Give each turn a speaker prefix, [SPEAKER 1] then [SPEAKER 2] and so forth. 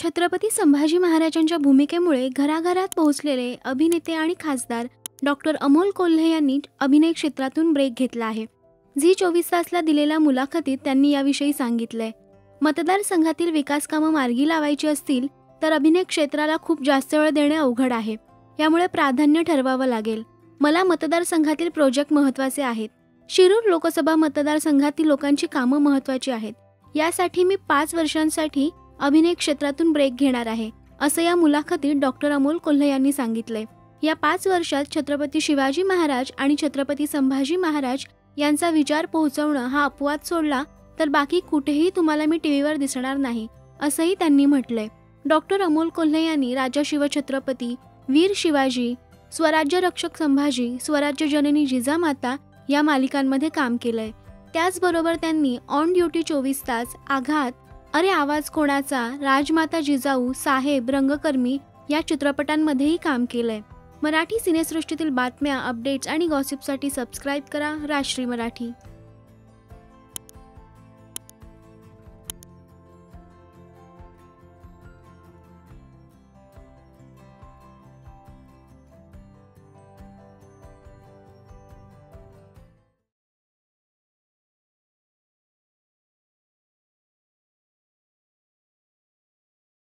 [SPEAKER 1] छत्रपती संभाजी महाराजांच्या भूमिकेमुळे घराघरात पोहोचलेले अभिनेते आणि खासदार डॉक्टर अमोल कोल्हे यांनी अभिनय क्षेत्रातून ब्रेक घेतला आहे। झी 24 तासला दिलेल्या मुलाखतीत त्यांनी याविषयी सांगितलंय। मतदारसंघातील विकास कामं मार्गी लावायची असतील तर अभिनय क्षेत्राला खूप जास्त वेळ देणे अवघड आहे। यामुळे प्राधान्य ठरवावं लागेल। मला मतदारसंघातील प्रोजेक्ट महत्त्वाचे आहेत। शिरूर लोकसभा मतदारसंघातील लोकांची कामं महत्त्वाची आहेत। यासाठी मी 5 वर्षांसाठी अभिनय क्षेत्रातून ब्रेक घेणार आहे, असं या मुलाखतीत डॉक्टर अमोल कोल्हे यांनी सांगितलंय। या 5 वर्षात छत्रपती शिवाजी महाराज आणि छत्रपती संभाजी महाराज यांचा विचार पोहोचवणं हा अपवाद सोडला तर बाकी कुठेही तुम्हाला मी टीव्हीवर दिसणार नाही, असंही त्यांनी म्हटलंय। डॉक्टर अमोल कोल्हे यांनी राजा शिवछत्रपती, वीर शिवाजी, स्वराज्य रक्षक संभाजी, स्वराज्य जननी जिजामाता या मालिकांमध्ये काम केलंय। त्याचबरोबर त्यांनी ऑन ड्युटी 24 तास, आघात, अरे आवाज कोणाचा, राजमाता जिजाऊ, साहेब, रंगकर्मी या चित्रपटांमध्येही काम केलंय। मराठी सिनेसृष्टीतील बातम्या, अपडेट्स आणि गॉसिपसाठी सबस्क्राईब करा राजश्री मराठी।